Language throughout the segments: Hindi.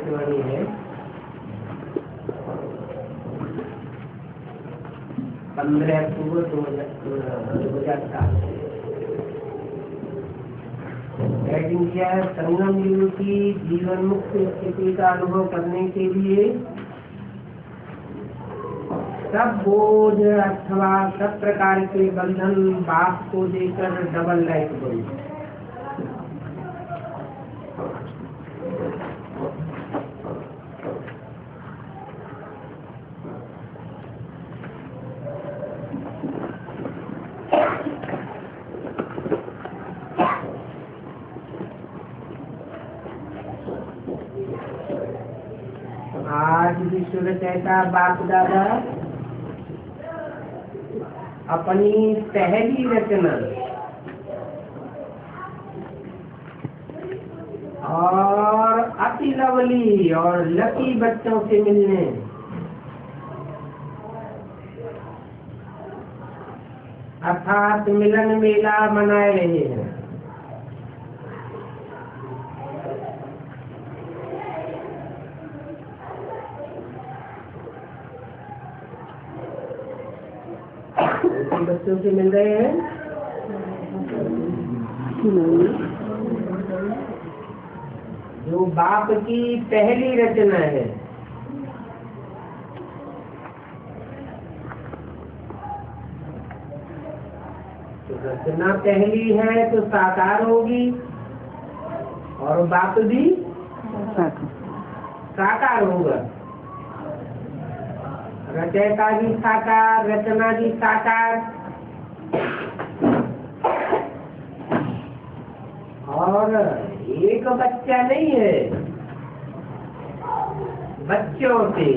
आकाशवाणी है। 15 अक्टूबर 2007। हेडिंग क्या है? संगम युग की जीवन मुक्त स्थिति का अनुभव करने के लिए सब बोझ अथवा सब प्रकार के बंधन बाप को देकर डबल लाइफ बनी। आज विश्व रचयिता बाप दादा अपनी पहली रचना और अति लवली और लकी बच्चों से मिलने अर्थात मिलन मेला मनाए रहे हैं। बच्चों से मिल रहे हैं जो बाप की पहली रचना है। तो रचना पहली है तो साकार होगी और बाप भी साकार होगा। रचयिता भी साकार, रचना भी साकार और एक बच्चा नहीं है, बच्चों से।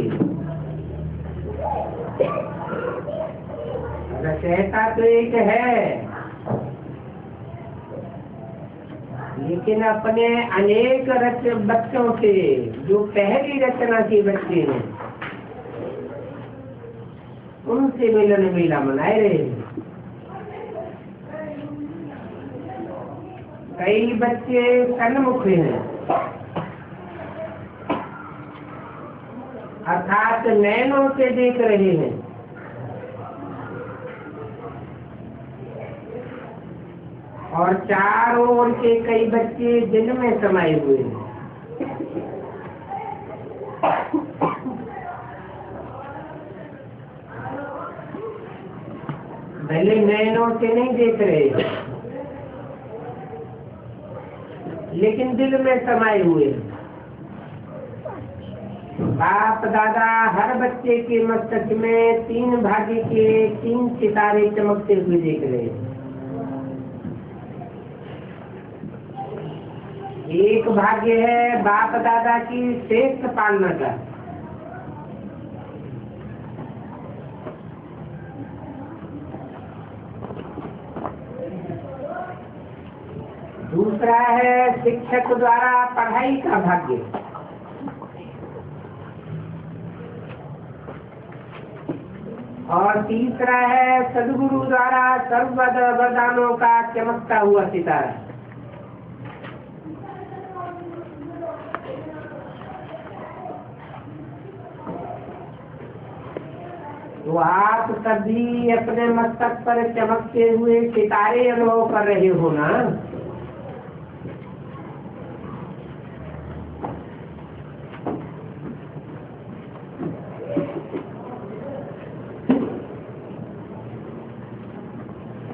रचयिता तो एक है लेकिन अपने अनेक बच्चों से जो पहली रचना के बच्चे हैं उनसे मिलन मेला मनाए रहे हैं। कई बच्चे सन्मुख हैं अर्थात नैनों से देख रहे हैं और चारों ओर के कई बच्चे दिल में समाये हुए हैं। पहले नैनों से नहीं देख रहे लेकिन दिल में समाये हुए। बाप दादा हर बच्चे के मस्तक में 3 भाग्य के 3 सितारे चमकते हुए देख रहे हैं। एक भाग्य है बाप दादा की श्रेष्ठ पालना का, दूसरा है शिक्षक द्वारा पढ़ाई का भाग्य, और तीसरा है सदगुरु द्वारा सर्व वरदानों का चमकता हुआ सितारा। तो आप सभी अपने मस्तक पर चमकते हुए सितारे अनुभव कर रहे हो ना।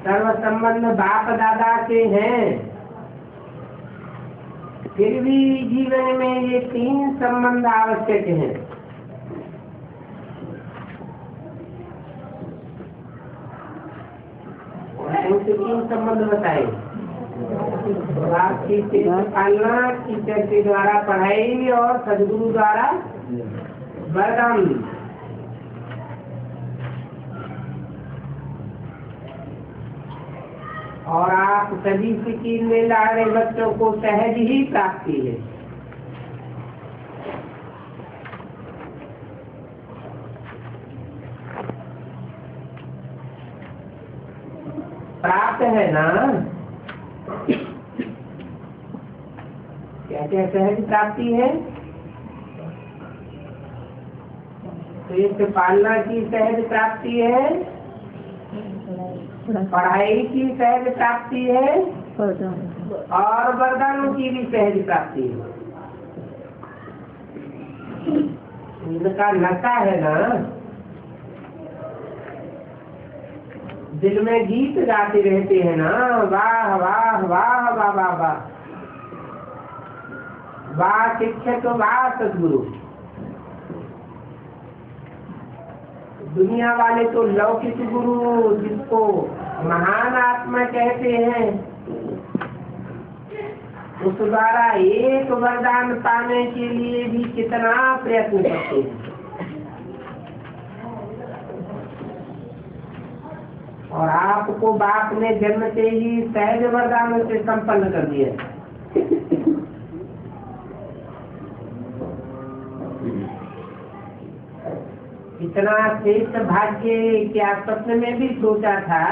सर्व संबंध बाप दादा के हैं, फिर भी जीवन में ये 3 संबंध आवश्यक हैं। कौन से 3 संबंध बताए? बाप की पालना, टीचर के द्वारा पढ़ाई और सदगुरु द्वारा वरदान। और आप सभी फिकीर में ला रहे बच्चों को सहज ही प्राप्ति है। प्राप्त है ना? क्या क्या सहज प्राप्ति है? तो एक पालना की सहज प्राप्ति है, पढ़ाई की सहज प्राप्ति है और वरदानों की भी सहज प्राप्ति है। इनका नशा है ना, दिल में गीत गाते रहते हैं ना, वाह वाह वाह वाह वाह वाह, वाह शिक्षक वाह सदगुरु। दुनिया वाले तो लौकिक गुरु जिसको महान आत्मा कहते हैं, उस द्वारा एक वरदान पाने के लिए भी कितना प्रयत्न करते हैं। और आपको बाप ने जन्म से ही सहज वरदानों से संपन्न कर दिया। इतना श्रेष्ठ भाग्य क्या स्वप्न में भी सोचा था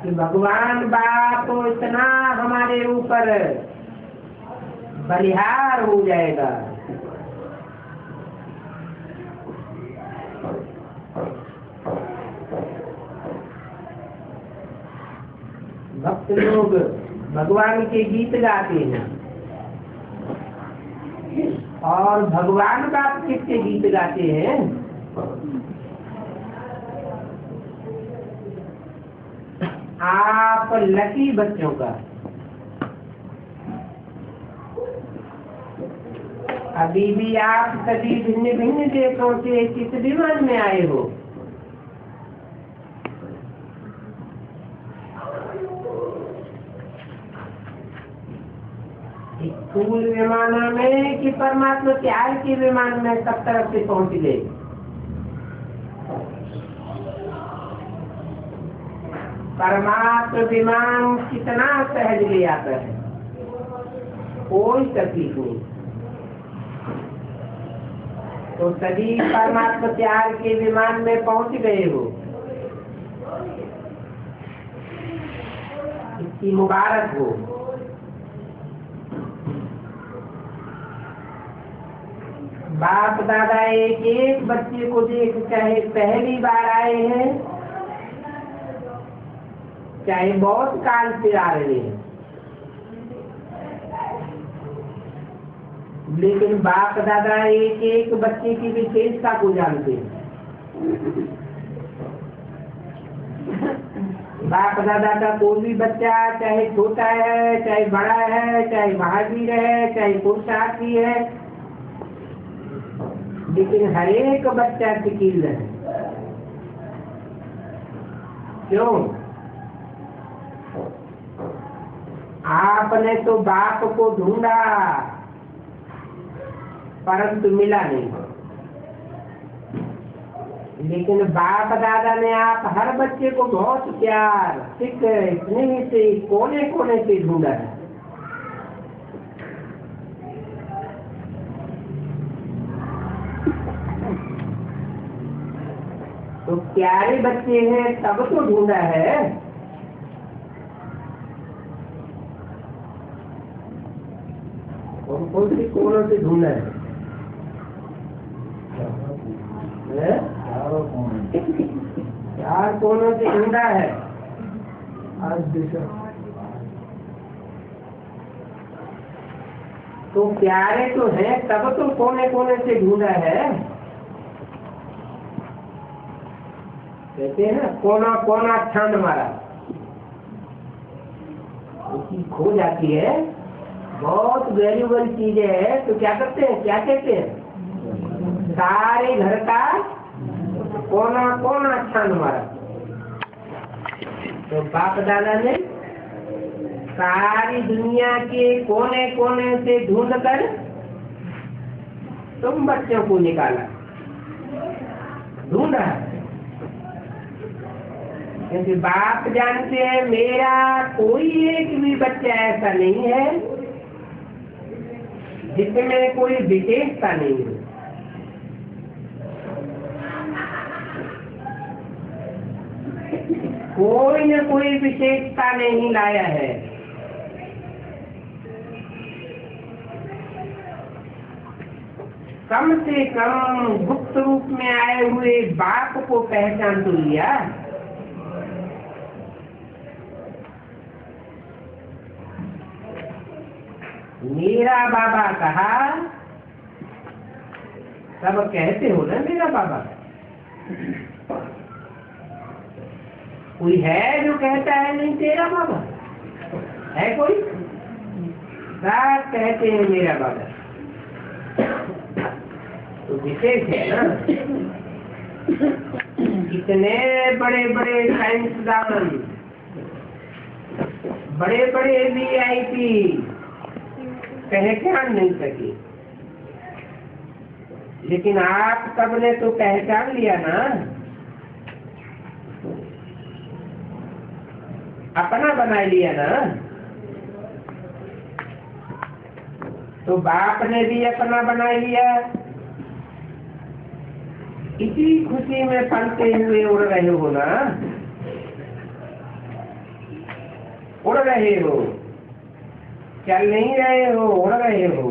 कि भगवान बाप तो इतना हमारे ऊपर बलिहार हो जाएगा। भक्त लोग भगवान के गीत गाते हैं और भगवान बाप किसके गीत गाते हैं? आप लकी बच्चों का। अभी भी आप सभी भिन्न भिन्न देशों से किस विमान में आए हो? स्थूल विमान में कि परमात्मा त्याग के विमान में सब तरफ से पहुंच गए? परमात्मा विमान कितना सहज ले आता है, कोई तकलीफ नहीं। तो सभी परमात्मा त्याग के विमान में पहुंच गए हो, इसकी मुबारक हो। बाप दादा एक एक बच्चे को देख, चाहे पहली बार आए हैं चाहे बहुत काल से आ रहे हैं, लेकिन बाप दादा एक एक बच्चे की विशेषता को जानते हैं। बाप दादा का कोई भी बच्चा चाहे छोटा है, चाहे बड़ा है, चाहे महावीर है, चाहे पुरुषार्थी है, लेकिन हर एक बच्चा सिकील है। क्यों? आपने तो बाप को ढूंढा परंतु मिला नहीं, लेकिन बाप दादा ने आप हर बच्चे को बहुत प्यार सिख स्नेह से कोने कोने से ढूंढा है। तो प्यारे बच्चे हैं तब तो ढूंढा है। कौन सी कोनों से ढूंढा है? चार कोनों से ढूंढा है। तो प्यारे तो है तब तो कोने कोने से ढूंढा है। कहते हैं ना, कोना कोना छान मारा, उसकी खो जाती है। बहुत वैल्यूबल चीजें है तो क्या करते हैं, क्या कहते हैं? सारे घर का कोना कोना छान मारा। तो बाप दादा ने सारी दुनिया के कोने कोने से ढूंढ कर तुम बच्चों को निकाला, ढूंढा। क्योंकि बाप जानते हैं मेरा कोई एक भी बच्चा ऐसा नहीं है जिसमें कोई विशेषता नहीं है। कोई न कोई विशेषता नहीं लाया है। कम से कम गुप्त रूप में आए हुए बाप को पहचान तो लिया। मेरा बाबा कहा, सब कहते हो ना मेरा बाबा। कोई है जो कहता है नहीं तेरा बाबा? है कोई? सब कहते हैं मेरा बाबा। तो विशेष है ना, इतने बड़े बड़े साइंसदान, बड़े बड़े VIP पहचान नहीं सके, लेकिन आप सबने तो पहचान लिया ना, अपना बना लिया ना। तो बाप ने भी अपना बना लिया। इसी खुशी में पलते हुए उड़ रहे हो ना, उड़ रहे हो, चल नहीं रहे हो, उड़ रहे हो।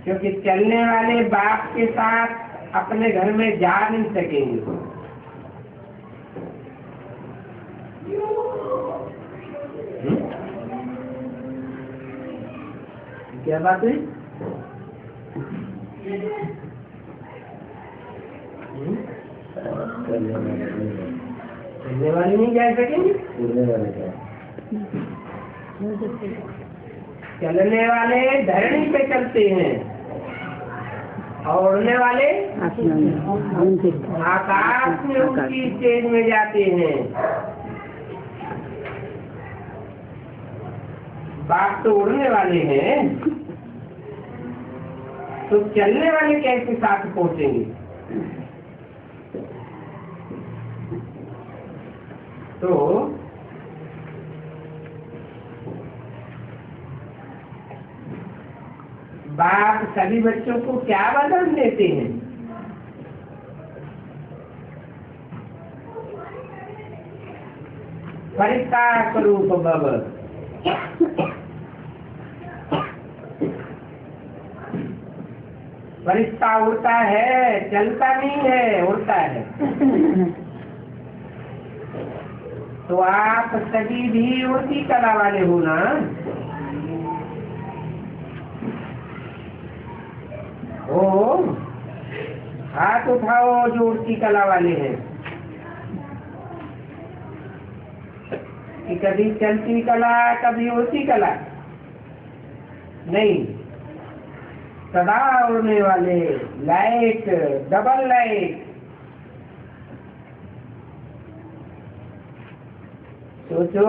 क्योंकि चलने वाले बाप के साथ अपने घर में जा नहीं सकेंगे। क्या बात है? चलने वाले नहीं जा सकेंगे। चलने वाले धरनी पे चलते हैं और उड़ने वाले आकाश में ऊंची स्टेज में जाते हैं। बाप तो उड़ने वाले हैं, तो चलने वाले कैसे साथ पहुंचेंगे? तो बाप सभी बच्चों को क्या वरदान देते हैं? फरिश्ता स्वरूप भव। फरिश्ता उड़ता है, चलता नहीं है, उड़ता है। तो आप सभी भी उड़ती कला वाले हो ना। ओ हाथ उठाओ जो उड़ती कला वाले हैं। कि कभी चलती कला, कभी उड़ती कला नहीं, सदा उड़ने वाले, लाइट, डबल लाइट। सोचो,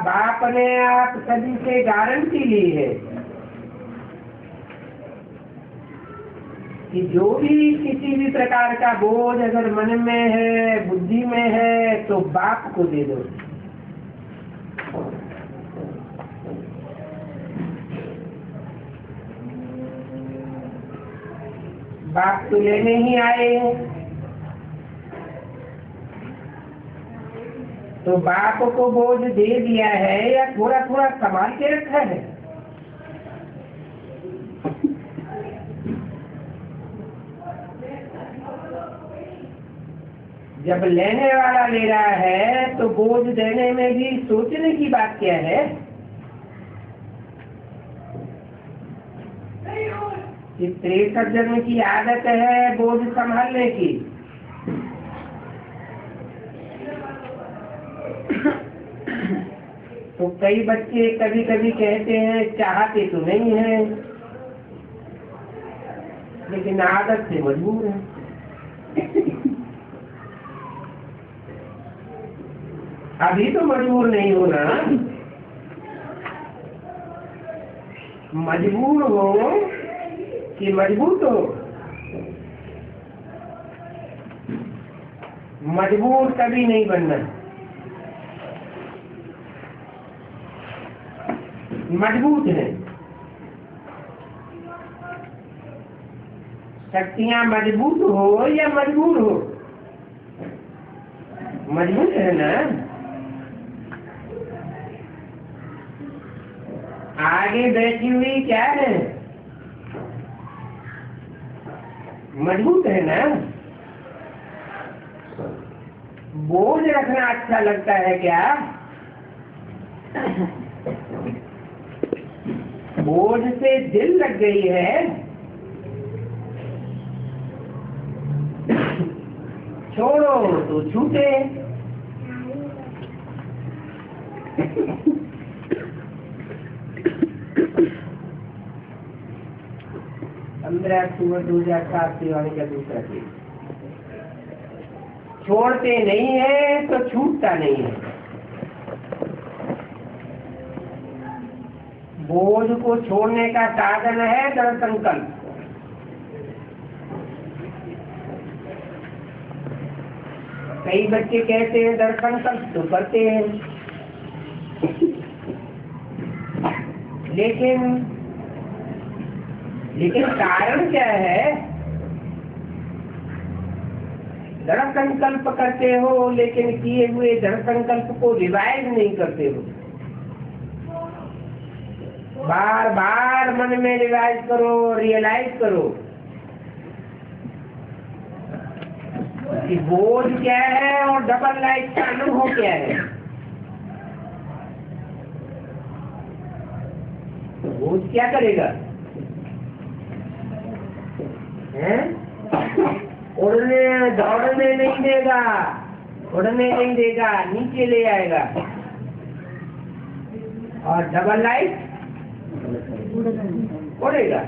बाप ने आप सभी से गारंटी ली है कि जो भी किसी भी प्रकार का बोझ अगर मन में है, बुद्धि में है, तो बाप को दे दो। बाप तो लेने ही आए हैं। तो बाप को बोझ दे दिया है या थोड़ा थोड़ा संभाल के रखा है? जब लेने वाला ले रहा है तो बोझ देने में भी सोचने की बात क्या है? कि 63 जन्म की आदत है बोझ संभालने की। तो कई बच्चे कभी कभी कहते हैं चाहते तो नहीं है, लेकिन आदत से मजबूर है। अभी तो मजबूर नहीं होना, मजबूर हो कि मजबूत हो। मजबूर कभी नहीं बनना। मजबूत है, शक्तियां मजबूत हो या मजबूर हो? मजबूत है ना। आगे बैठी हुई क्या है? मजबूत है ना? बोझ रखना अच्छा लगता है क्या? बोझ से दिल लग गई है। छोड़ो तो छूटे। 15 अक्टूबर 2007 दिवाली का दूसरा केस। छोड़ते नहीं है तो छूटता नहीं है। बोझ को छोड़ने का साधन है दृढ़ संकल्प। कई बच्चे कहते हैं दृढ़ संकल्प तो करते हैं, लेकिन कारण क्या है? दृढ़ संकल्प करते हो लेकिन किए हुए दृढ़ संकल्प को रिवाइज नहीं करते हो। बार बार मन में रिवाइज करो, रियलाइज करो कि बोझ क्या है और डबल लाइफ का अनुभव क्या है। तो बोझ क्या करेगा? उड़ने दौड़ने नहीं देगा, उड़ने नहीं देगा, नीचे ले आएगा। और डबल लाइफ उड़ेगा।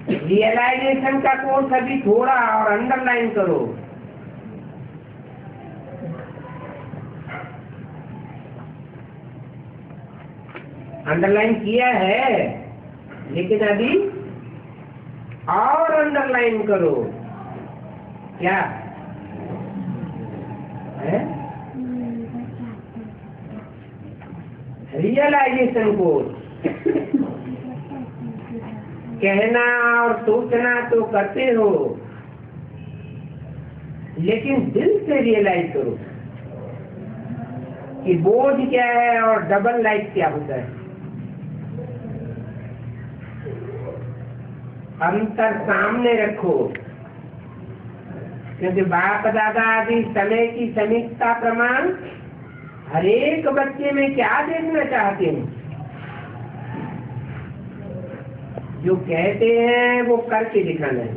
रियलाइजेशन का कोर्स अभी थोड़ा और अंडरलाइन करो। अंडरलाइन किया है लेकिन अभी और अंडरलाइन करो। क्या है? Realization course. कहना और सोचना तो करते हो लेकिन दिल से रियलाइज करो कि बोझ क्या है और डबल लाइफ क्या होता है। अंतर सामने रखो, क्योंकि बाप दादा आदि समय की समीक्षा प्रमाण हर एक बच्चे में क्या देखना चाहते हैं? जो कहते हैं वो करके दिखाना है,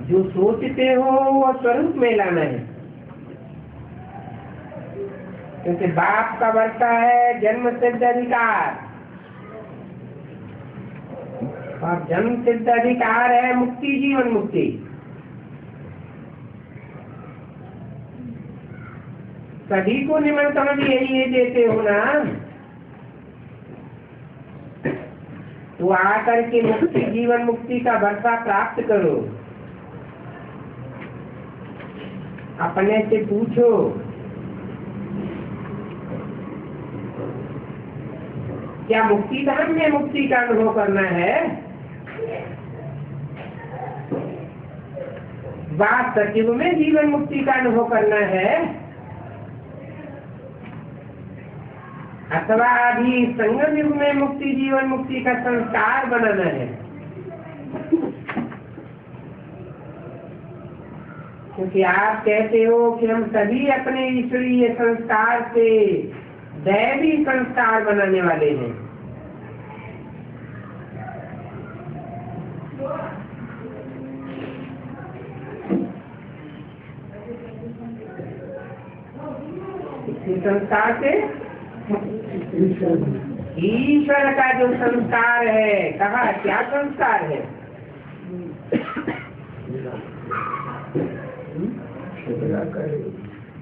जो सोचते हो वो स्वरूप में लाना है। क्योंकि बाप का वर्षा है जन्म सिद्ध अधिकार, और जन्म सिद्ध अधिकार है मुक्ति, जीवन मुक्ति। सभी को निमंत्रण यही देते हो ना, तो आकर के मुक्ति जीवन मुक्ति का वर्षा प्राप्त करो। अपने से पूछो क्या मुक्ति धाम में मुक्ति का अनुभव करना है? वास्तव में जीवन मुक्ति का अनुभव करना है, अथवा अभी संगम युग में मुक्ति जीवन मुक्ति का संस्कार बनाना है? क्योंकि आप कहते हो कि हम सभी अपने ईश्वरीय संस्कार से दैवी संस्कार बनाने वाले हैं। इसी संस्कार से ईश्वर का जो संस्कार है, कहा क्या संस्कार है?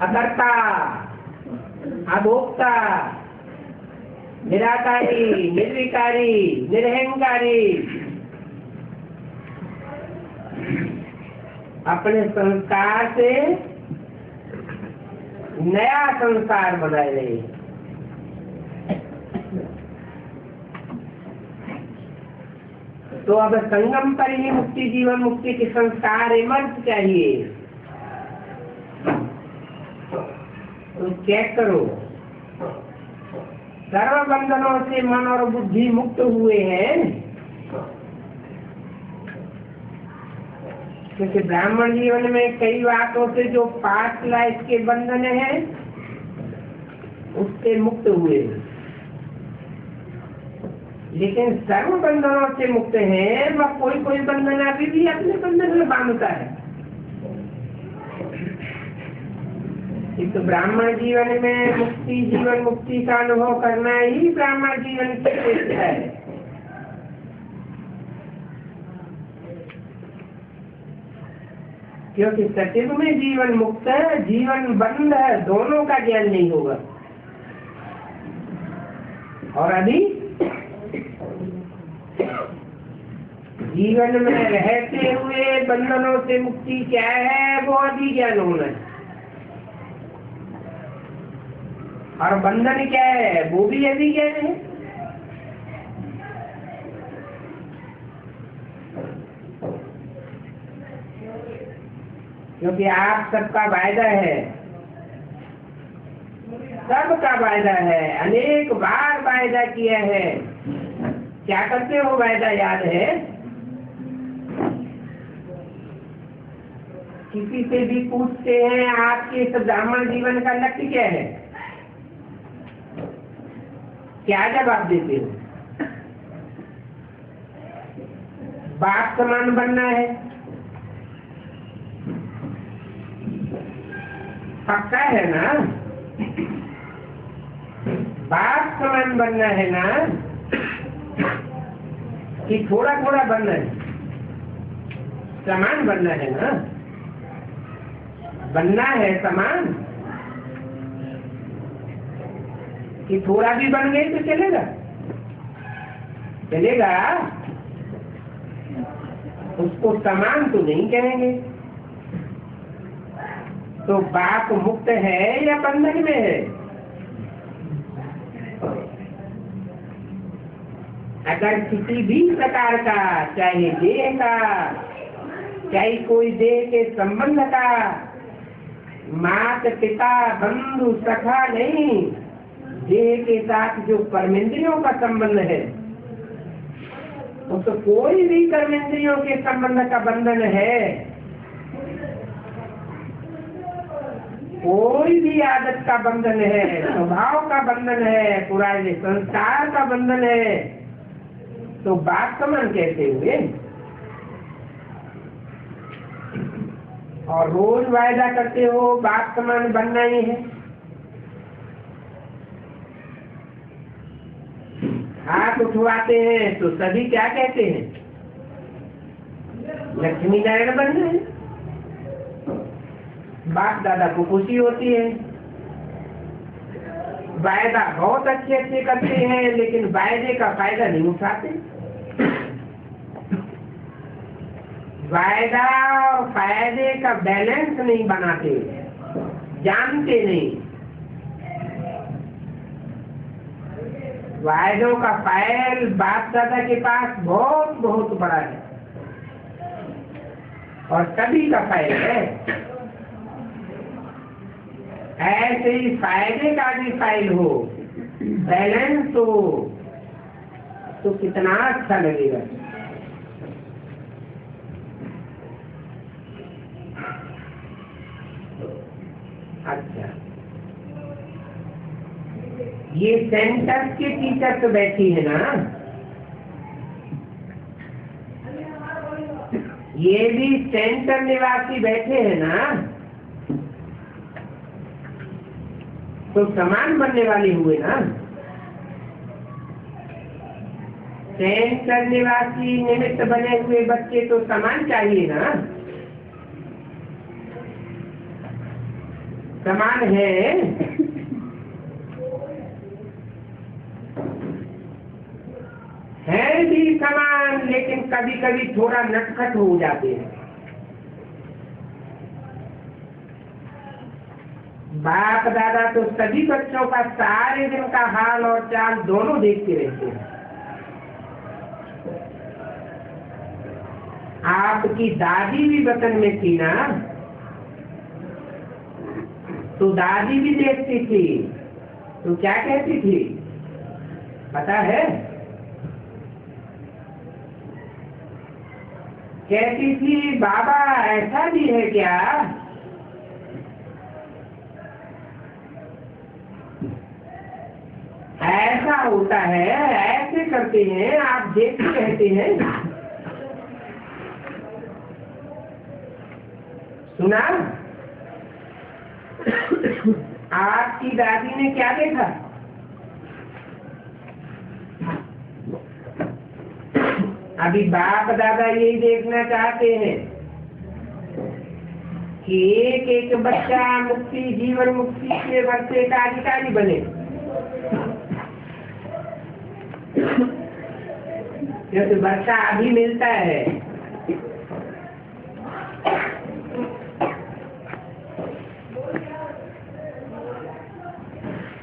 अकर्ता, अभोक्ता, निराकारी, निर्विकारी, निरहंकारी। अपने संस्कार से नया संसार बनाए रहे। तो अब संगम पर ही मुक्ति जीवन मुक्ति के संस्कार इमर्ज चाहिए। तो चेक करो सर्व बंधनों से मन और बुद्धि मुक्त हुए हैं, क्योंकि ब्राह्मण जीवन में कई बातों से जो पास्ट लाइफ के बंधन हैं उससे मुक्त हुए, लेकिन सर्व बंधनों से मुक्त है वह कोई कोई बंधन अभी भी अपने बंधन में बांधता है। तो ब्राह्मण जीवन में मुक्ति, जीवन मुक्ति का अनुभव करना ही ब्राह्मण जीवन की श्रेष्ठता है। क्योंकि सचिव में जीवन मुक्त है, जीवन बंद है, दोनों का ज्ञान नहीं होगा। और अभी जीवन में रहते हुए बंधनों से मुक्ति क्या है वो अभी ज्ञान होना है, और बंधन क्या है वो भी अभी ज्ञान है। क्योंकि आप सबका वायदा है, सबका वायदा है, अनेक बार वायदा किया है। क्या करते हो वायदा याद है? किसी से भी पूछते हैं आपके इस ब्राह्मण जीवन का लक्ष्य क्या है, क्या जवाब देते हो? बाप समान बनना है, पक्का है ना? बाप समान बनना है ना, कि थोड़ा थोड़ा बनना है? समान बनना है ना, बनना है समान, कि थोड़ा भी बन गए तो चलेगा? चलेगा? उसको समान तो नहीं कहेंगे। तो बाप मुक्त है या बंधन में है? अगर किसी भी प्रकार का, चाहे देह का, चाहे कोई देह के संबंध का, माता पिता बंधु सखा नहीं, देह के साथ जो कर्मेंद्रियों का संबंध है, तो कोई भी कर्मेंद्रियों के संबंध का बंधन है, कोई भी आदत का बंधन है, स्वभाव का बंधन है, पुराने संस्कार का बंधन है, तो बात समान कैसे हुए? और रोज वायदा करते हो बात समान बनना ही है। हाथ उठवाते हैं तो सभी क्या कहते हैं? लक्ष्मी नारायण बनना है। बाप दादा को खुशी होती है। वायदा बहुत अच्छे अच्छे करते हैं, लेकिन वायदे का फायदा नहीं उठाते। वायदा और फायदे का बैलेंस नहीं बनाते, जानते नहीं। वायदों का फाइल बाप दादा के पास बहुत बहुत बड़ा है, और सभी का फाइल है। ऐसे ही फायदे का भी फाइल हो, बैलेंस हो, तो कितना अच्छा लगेगा। अच्छा, ये सेंटर के टीचर तो बैठी है ना, ये भी सेंटर निवासी बैठे हैं ना, तो समान बनने वाले हुए ना। सेंटर निवासी निमित्त बने हुए बच्चे तो समान चाहिए ना, समान है भी समान, लेकिन कभी कभी थोड़ा नटखट हो जाते हैं। बाप दादा तो सभी बच्चों का सारे दिन का हाल और चाल दोनों देखते रहते हैं। आपकी दादी भी वतन में थी ना, तो दादी भी देखती थी, तो क्या कहती थी पता है? कहती थी बाबा ऐसा भी है क्या? ऐसा होता है, ऐसे करते हैं, आप देखते रहते हैं। सुना? आपकी दादी ने क्या देखा? अभी बाप दादा यही देखना चाहते हैं कि एक एक बच्चा मुक्ति, जीवन मुक्ति के वर्षे का अधिकारी बने। क्योंकि वर्षा अभी मिलता है।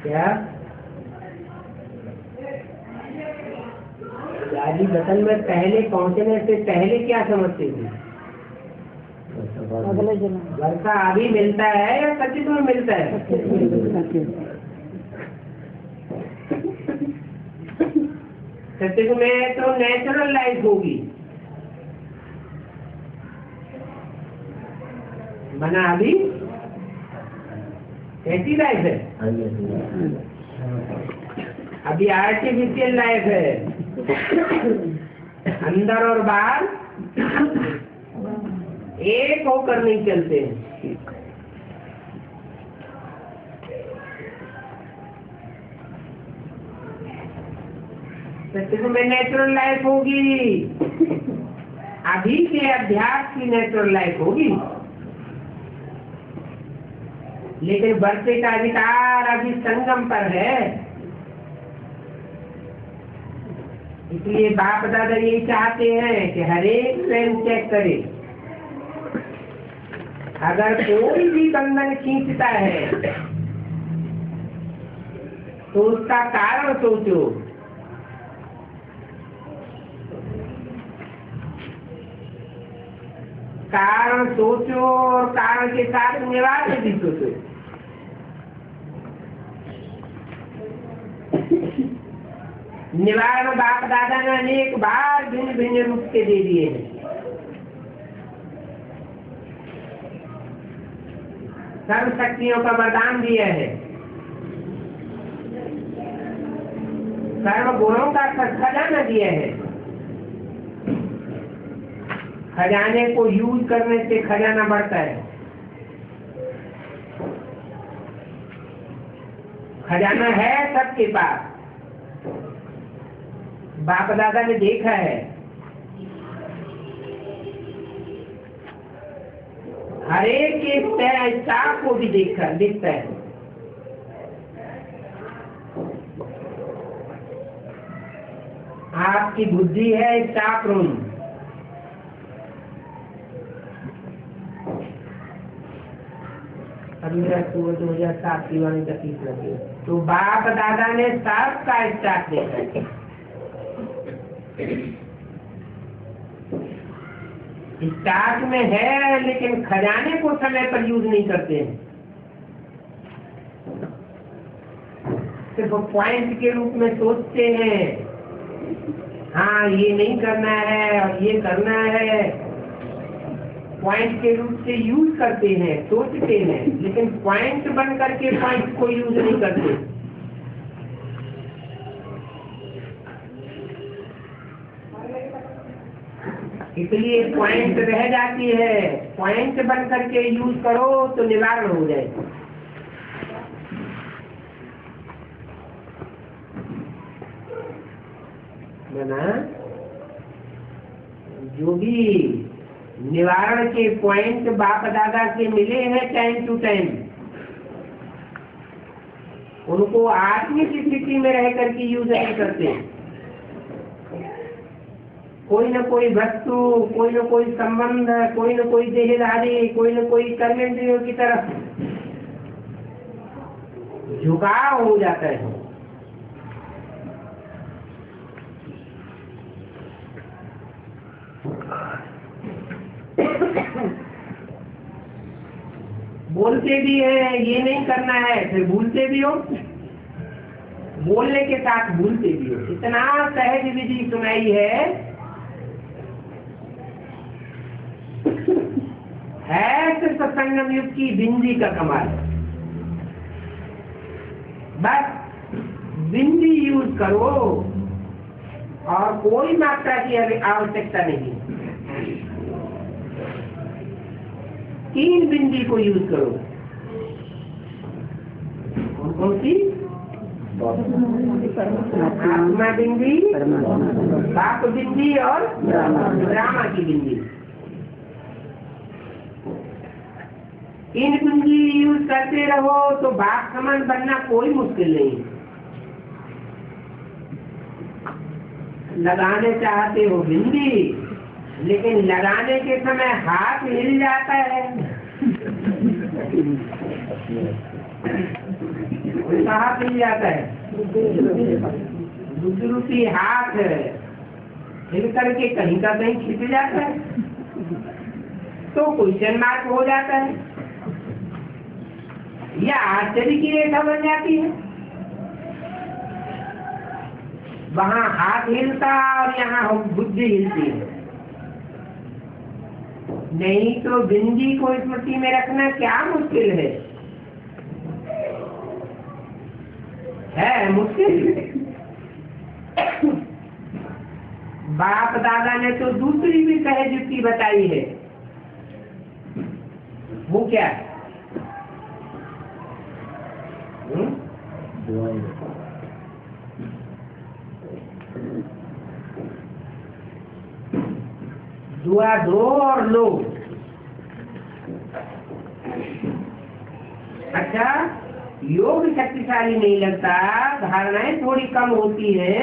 क्या दादी वतन में पहले पहुंचने से पहले क्या समझती थी? अगले जन्म वर्षा अभी मिलता है या सचिव में मिलता है? सचिव में तो नेचुरल लाइफ होगी, बना अभी कैसी लाइफ है? अभी आर्टिफिशियल लाइफ है, अंदर और बाहर एक होकर नहीं चलते हैं। सत्संग में नेचुरल लाइफ होगी, अभी के अभ्यास की नेचुरल लाइफ होगी, लेकिन वर्षे का अधिकार अभी संगम पर है। इसलिए बाप दादा यही चाहते हैं कि हर एक ट्रेन चेक करे। अगर कोई भी बंधन खींचता है तो उसका कारण सोचो। कारण सोचो और कारण के साथ निवारण भी सोचो। निवारण बाप दादा ने अनेक बार भिन्न भिन्न रूप से दे दिए हैं। सर्व शक्तियों का वरदान दिया है, सर्व गुणों का खजाना दिया है। खजाने को यूज करने से खजाना बढ़ता है। खजाना है सबके पास। बाप दादा ने देखा है, हर एक के स्टाफ को भी दिखता है। आपकी बुद्धि है स्टाफ रूम, अभी 2007 की वाणी का 30 लगे। तो बाप दादा ने सबका स्टाफ देखा है। स्टाक में है, लेकिन खजाने को समय पर यूज नहीं करते हैं। सिर्फ पॉइंट के रूप में सोचते हैं, हाँ ये नहीं करना है और ये करना है। पॉइंट के रूप से यूज करते हैं, सोचते हैं, लेकिन पॉइंट बन करके पॉइंट को यूज नहीं करते। इसलिए पॉइंट रह जाती है। पॉइंट बन करके यूज करो तो निवारण हो जाए। ना जो भी निवारण के पॉइंट बाप दादा से मिले हैं टाइम टू टाइम, उनको आत्मिक स्थिति में रह करके यूज नहीं करते। कोई न कोई वस्तु, कोई न कोई संबंध, कोई न कोई देहधारी, कोई न कोई कर्मेंद्रियों की तरफ झुकाव हो जाता है। बोलते भी है ये नहीं करना है, फिर भूलते भी हो। बोलने के साथ भूलते भी हो। इतना सहज विधि सुनाई है सिर्फ संगम युग की बिंदी का कमाल। बस बिंदी यूज करो और कोई मात्रा की आवश्यकता नहीं। 3 बिंदी को यूज करो। कौन सी? आत्मा बिंदी, बाप बिंदी और ड्रामा की बिंदी। 3 बिंदी यूज करते रहो तो बाप समान बनना कोई मुश्किल नहीं। लगाने चाहते हो बिंदी, लेकिन लगाने के समय हाथ हिल जाता है। हाथ हिल जाता है, दूसरी हाथ हिल करके कहीं का कहीं खिंच जाता है तो क्वेश्चन मार्क हो जाता है या आश्चर्य की रेखा बन जाती है। वहाँ हाथ हिलता और यहाँ बुद्धि हिलती है। नहीं तो बिंदी को स्मृति में रखना क्या मुश्किल है मुश्किल। बाप दादा ने तो दूसरी भी सहज युक्ति बताई है। वो क्या? दुआ दो और लो। अच्छा, योग शक्तिशाली नहीं लगता, धारणाएं थोड़ी कम होती है,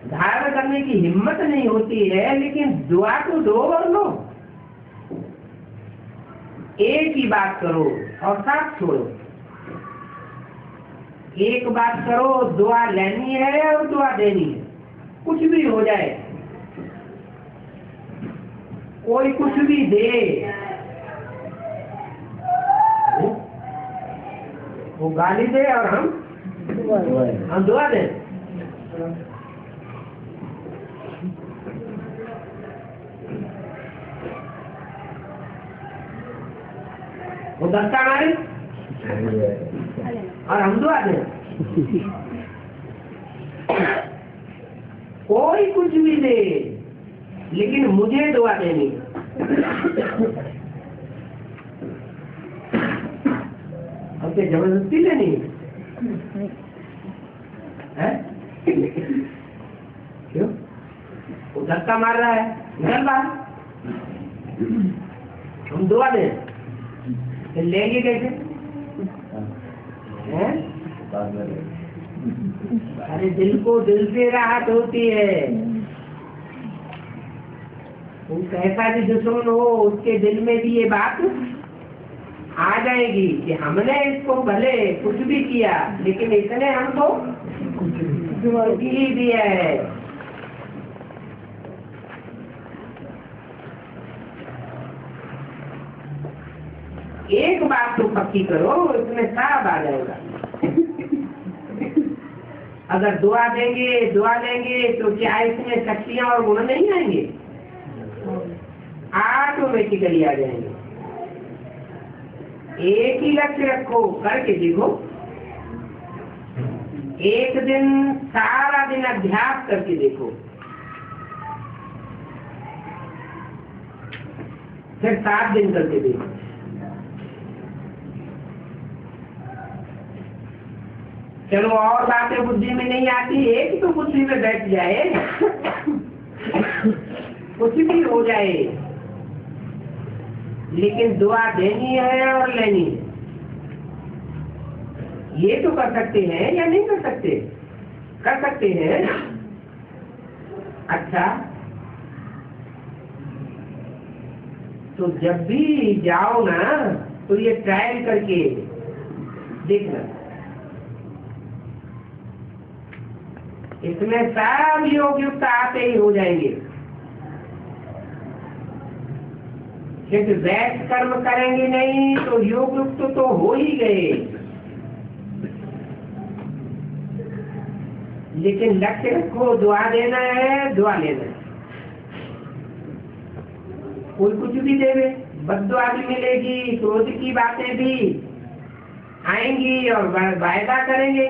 धारण करने की हिम्मत नहीं होती है, लेकिन दुआ तो दो और लो। एक ही बात करो और साथ छोड़ो। एक बात करो, दुआ लेनी है और दुआ देनी है। कुछ भी हो जाए, कोई कुछ भी दे, वो गाली दे और हम दुआ दें। वो दस्ता मारे और हम दुआ दें। कोई कुछ भी दे, लेकिन मुझे दुआ देनी। और क्या जबरदस्ती लेनी है? क्यों? वो धक्का मार रहा है, निकल बाहर। हम दुआ दें, लेंगे कैसे? अरे दिल को दिल से राहत होती है। वो कैसा भी दुश्मन हो, उसके दिल में भी ये बात आ जाएगी कि हमने इसको भले कुछ भी किया, लेकिन इसने हमको कुछ ही दिया है। एक बात तो पक्की करो, इसमें साफ आ जाएगा। अगर दुआ देंगे तो क्या इसमें शक्तियां और गुण नहीं आएंगे? ऑटोमेटिकली आ जाएंगे। एक ही लक्ष्य रखो, करके देखो। एक दिन सारा दिन अभ्यास करके देखो, फिर 7 दिन करके देखो। चलो और बातें बुद्धि में नहीं आती, एक तो बुद्धि में बैठ जाए, कुछ भी हो जाए, लेकिन दुआ देनी है और लेनी है। ये तो कर सकते हैं या नहीं कर सकते? कर सकते हैं। अच्छा, तो जब भी जाओ ना, तो ये ट्रायल करके देखना। इसमें सब योग युक्त आते ही हो जाएंगे। सिर्फ वैध कर्म करेंगे नहीं तो योग युक्त तो हो ही गए। लेकिन लक्ष्य रखो, दुआ देना है, दुआ लेना है। कोई कुछ भी देवे, बद्दुआ भी मिलेगी, क्रोध की बातें भी आएंगी और वायदा करेंगे।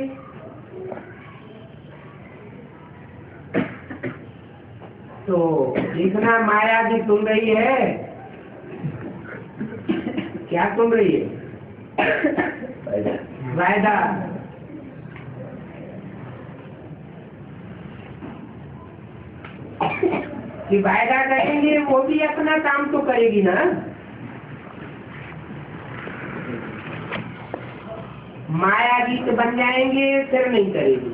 तो जितना माया भी सुन रही है, क्या सुन रही है? वायदा। कि वायदा करेंगे, वो भी अपना काम तो करेगी ना। माया गीत बन जाएंगे, फिर नहीं करेगी।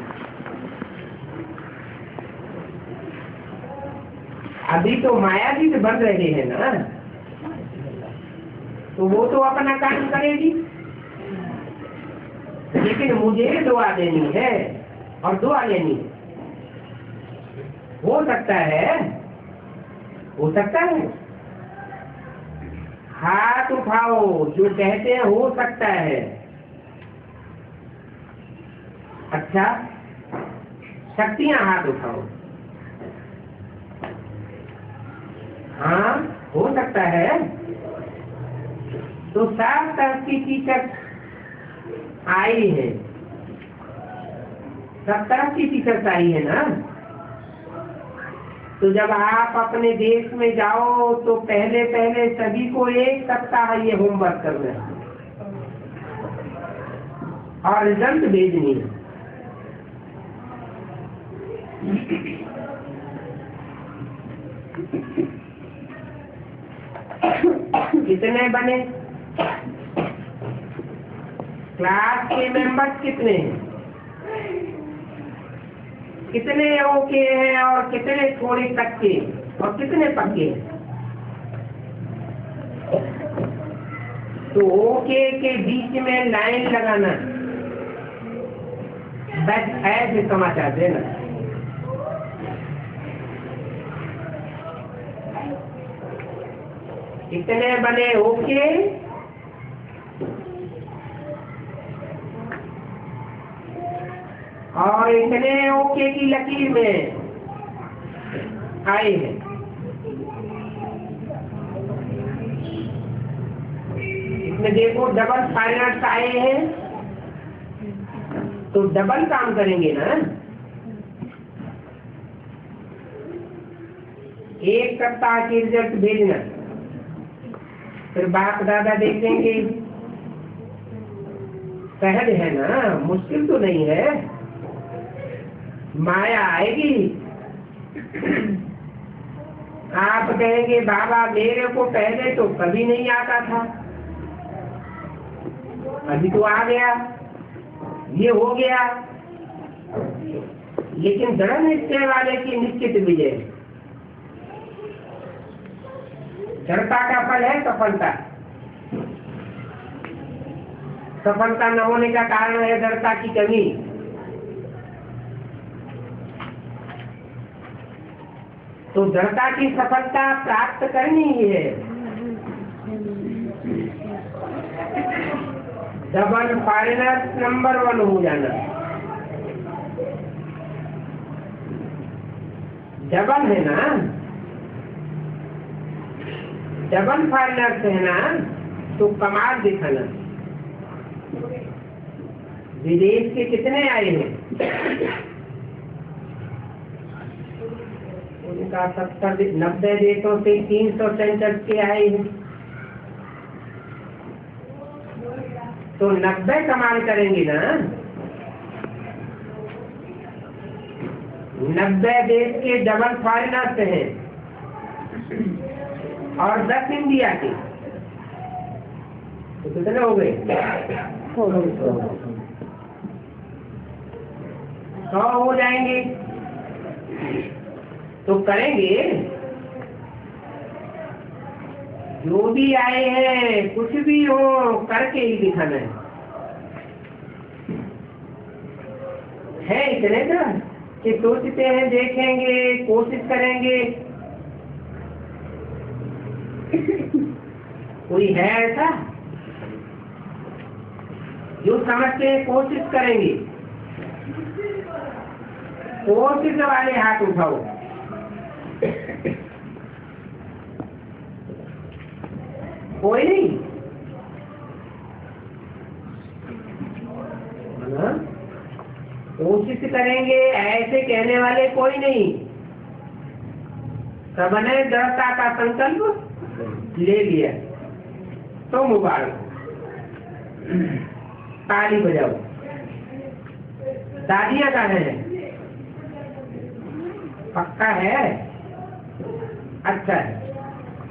अभी तो माया गीत बन रहे हैं ना, तो वो तो अपना काम करेगी। लेकिन मुझे दुआ देनी है और दुआ लेनी है। हो सकता है, हो सकता है, हाथ उठाओ जो कहते हैं हो सकता है। अच्छा, शक्तियां हाथ उठाओ। हाँ, हो सकता है। तो सब तरह की टीचर आई है, सब तरह की टीचर्स आई है ना। तो जब आप अपने देश में जाओ तो पहले पहले सभी को 1 सप्ताह ये होमवर्क करना है और रिजल्ट भेजनी है। कितने बने? क्लास के मेंबर्स कितने हैं? कितने ओके हैं और कितने थोड़े कच्चे और कितने पक्के हैं? तो ओके के बीच में लाइन लगाना, बस ऐसे समाचार देना। कितने बने ओके और इतने ओके की लकीर में आए हैं। इसमें देखो डबल फाइनल्स आए हैं, तो डबल काम करेंगे ना। 1 सप्ताह की रिजल्ट भेजना, फिर बाप दादा देखेंगे। सहज है ना, मुश्किल तो नहीं है। माया आएगी, आप कहेंगे बाबा मेरे को पहले तो कभी नहीं आता था, अभी तो आ गया, ये हो गया। लेकिन दृढ़ निश्चय वाले की निश्चित विजय। जड़ता का फल है सफलता। सफलता न होने का कारण है दृढ़ता की कमी। तो दृढ़ता की सफलता प्राप्त करनी है। डबल फॉरेनर नंबर 1 हो जाना। डबल है ना, डबल फॉरेनर है ना, तो कमाल दिखाना। विदेश के कितने आए हैं? उनका 70-90 देशों से 300 सेंटर के आए हैं। तो 90 कमाल करेंगे ना। 90 देश के डबल फॉरेनर्स हैं और 10 इंडिया के, तो कितने हो गए? 100 हो जाएंगे। तो करेंगे, जो भी आए हैं कुछ भी हो करके ही दिखाना है। इतने का कि सोचते हैं, देखेंगे, कोशिश करेंगे। कोई है ऐसा जो समझते हैं कोशिश करेंगे? कोशिश वाले हाथ उठाओ। कोई नहीं ना? कोशिश करेंगे ऐसे कहने वाले कोई नहीं। सबने दृढ़ता का संकल्प ले लिया तो मुबारक, ताली बजाओ। दादियां कहाँ हैं? पक्का है? अच्छा है,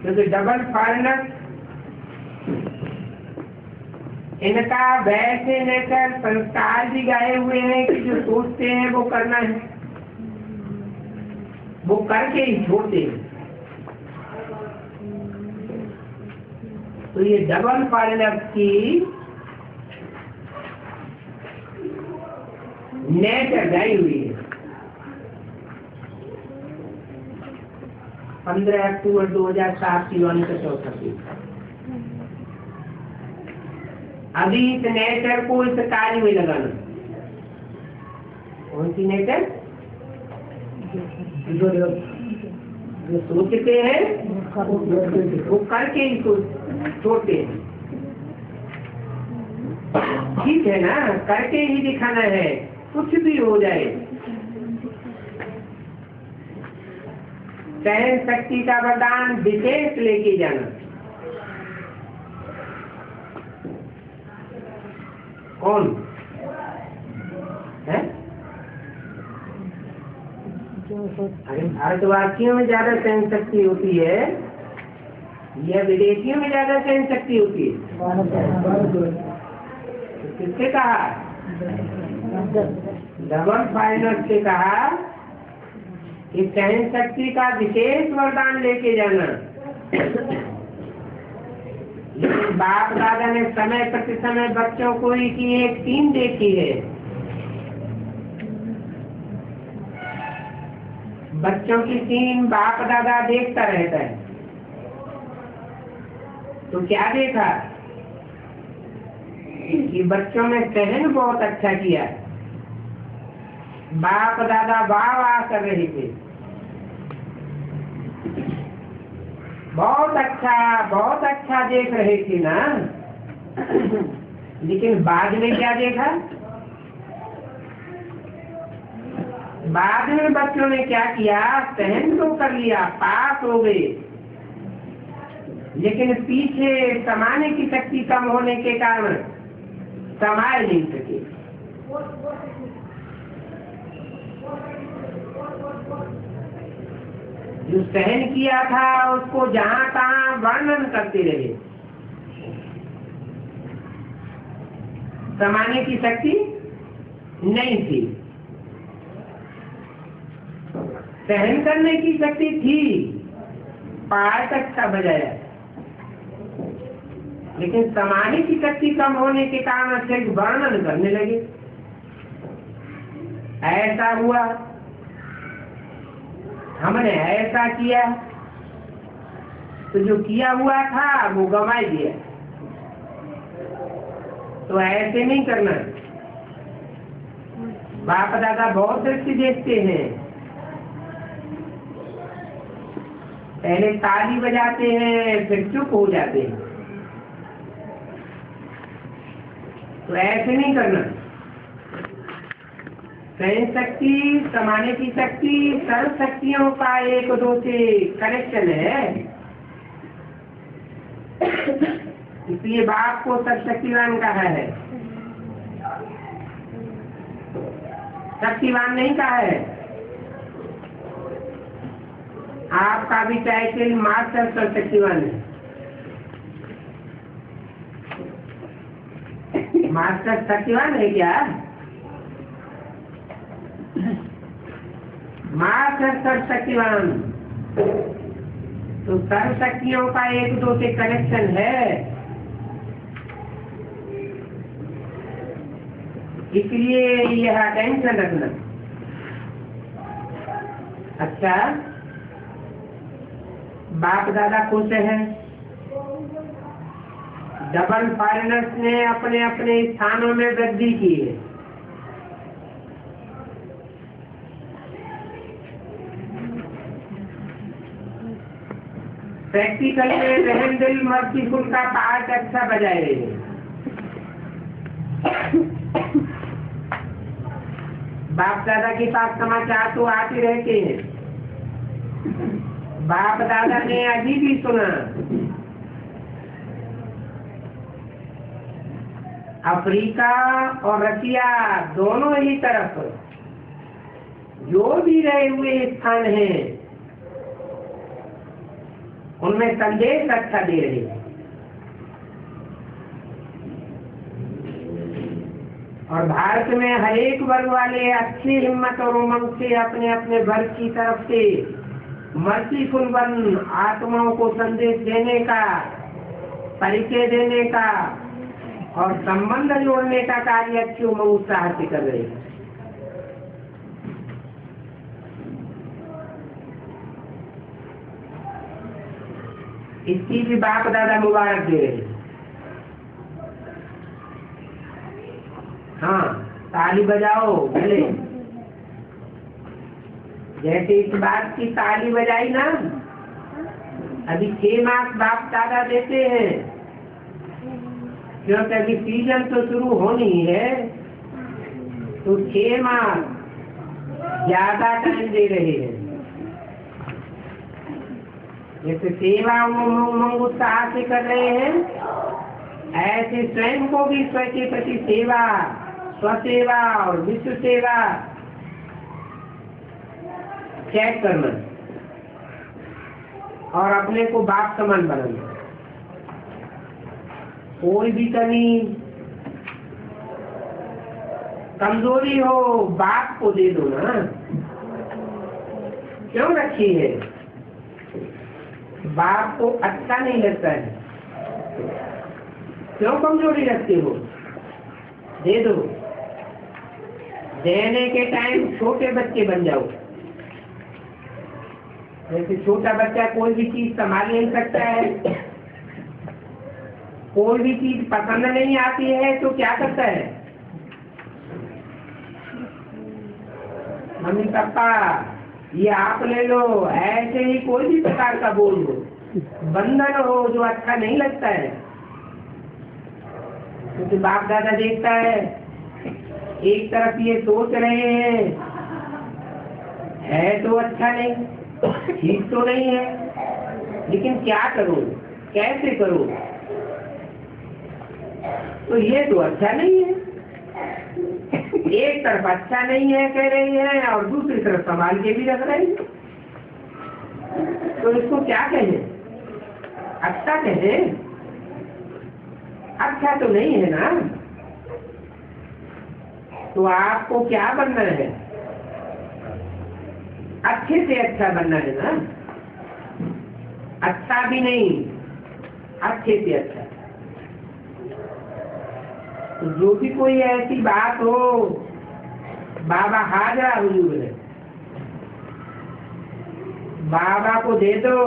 क्योंकि डबल फॉरेनर इनका वैसे लेकर संस्कार भी गाए हुए हैं कि जो सोचते हैं वो करना है, वो करके ही छोड़ते हैं। तो ये डबल फॉरेनर की नेचर गाई हुई है। 15 अक्टूबर 2007 की वाणी का चौथा पीठ। अभी इस नेचर को इस कार्य में लगाना। कौन सी नेचर? जो सोचते हैं वो करके ही छोड़ते हैं। ठीक है ना, करके ही दिखाना है, कुछ भी हो जाए। सहन शक्ति का वरदान विशेष लेके जाना। कौन है? अरे भारतवासियों में ज्यादा सहन शक्ति होती है या विदेशियों में ज्यादा सहन शक्ति होती है? किससे कहा? डबल फाइनल से कहा कि सहन शक्ति का विशेष वरदान लेके जाना। लेकिन बाप दादा ने समय प्रति समय बच्चों को की एक टीम देखी है। बच्चों की टीम बाप दादा देखता रहता है। तो क्या देखा कि बच्चों ने सहन बहुत अच्छा किया। बाप दादा वाह वाह कर रहे थे, बहुत अच्छा देख रहे थे ना। लेकिन बाद में क्या देखा? बाद में बच्चों ने क्या किया? सहन तो कर लिया, पास हो गए, लेकिन पीछे समाने की शक्ति कम होने के कारण समाये नहीं सके। जो सहन किया था उसको जहां तहां वर्णन करते रहे। समाने की शक्ति नहीं थी, सहन करने की शक्ति थी, पहाड़ तक का बजाया। लेकिन समाने की शक्ति कम होने के कारण सिर्फ वर्णन करने लगे। ऐसा हुआ, हमने ऐसा किया, तो जो किया हुआ था वो गंवा दिया। तो ऐसे नहीं करना। बाप दादा बहुत दृष्टि देखते हैं, पहले ताली बजाते हैं फिर चुप हो जाते हैं। तो ऐसे नहीं करना। सहन शक्ति, समाने की शक्ति सर्व शक्तियों का एक दो से कनेक्शन है। इसलिए बाप को सर्वशक्तिवान कहा है, शक्तिवान नहीं कहा है। आपका भी टाइटल मास्टर सर्वशक्तिवान है। मास्टर शक्तिवान है क्या? मास्टर सर्वशक्तिवान। तो सर्व शक्तियों का एक दो से कनेक्शन है। इसलिए यह टेंशन रखना। अच्छा, बाप दादा खुश हैं, डबल फॉरेनर्स ने अपने अपने स्थानों में वृद्धि की है। प्रैक्टिकल में रहम दिल मर्सीफुल का पार्ट अच्छा बजाए। बाप दादा के पास समाचार तो आते रहते हैं। बाप दादा ने अभी भी सुना, अफ्रीका और रसिया दोनों ही तरफ जो भी रहे हुए स्थान हैं, उनमें संदेश अच्छा दे रहे हैं। और भारत में हर एक वर्ग वाले अच्छी हिम्मत और उमंग से अपने अपने वर्ग की तरफ से मर्सीफुल वन आत्माओं को संदेश देने का, परिचय देने का और संबंध जोड़ने का कार्य अच्छी उमंग उत्साह से कर रहे हैं। इसकी भी बाप दादा मुबारक दे रहे हैं। हाँ, ताली बजाओ भले। जैसे इस बात की ताली बजाई ना, अभी 6 मास बाप दादा देते हैं, क्योंकि अभी सीजन तो शुरू होनी है, तो 6 मास ज्यादा टाइम दे रहे हैं। जैसे सेवा उमंग उत्साह से कर रहे हैं, ऐसे स्वयं को भी स्व के प्रति सेवा, स्वसेवा और विश्व सेवा चेक करना और अपने को बाप समान बनाना। कोई भी कमी कमजोरी हो, बाप को दे दो ना। क्यों रखी है? बाप को अच्छा नहीं लगता है। क्यों कमजोरी रखते हो? दे दो। देने के टाइम छोटे बच्चे बन जाओ। जैसे छोटा बच्चा कोई भी चीज संभाल नहीं सकता है, कोई भी चीज पसंद नहीं आती है तो क्या करता है? मम्मी पापा ये आप ले लो। ऐसे ही कोई भी प्रकार का बोल हो, बंधन हो जो अच्छा नहीं लगता है, क्योंकि बाप दादा देखता है एक तरफ ये सोच रहे हैं है तो अच्छा नहीं, ठीक तो नहीं है, लेकिन क्या करूं, कैसे करूं? तो ये तो अच्छा नहीं है। एक तरफ अच्छा नहीं है कह रही है और दूसरी तरफ संभाल के भी रख रही है, तो इसको क्या कहें? अच्छा कहें? अच्छा तो नहीं है ना। तो आपको क्या बनना है? अच्छे से अच्छा बनना है ना। अच्छा भी नहीं, अच्छे से अच्छा। तो जो भी कोई ऐसी बात हो, बाबा हाजरा हुजूर है, बाबा को दे दो।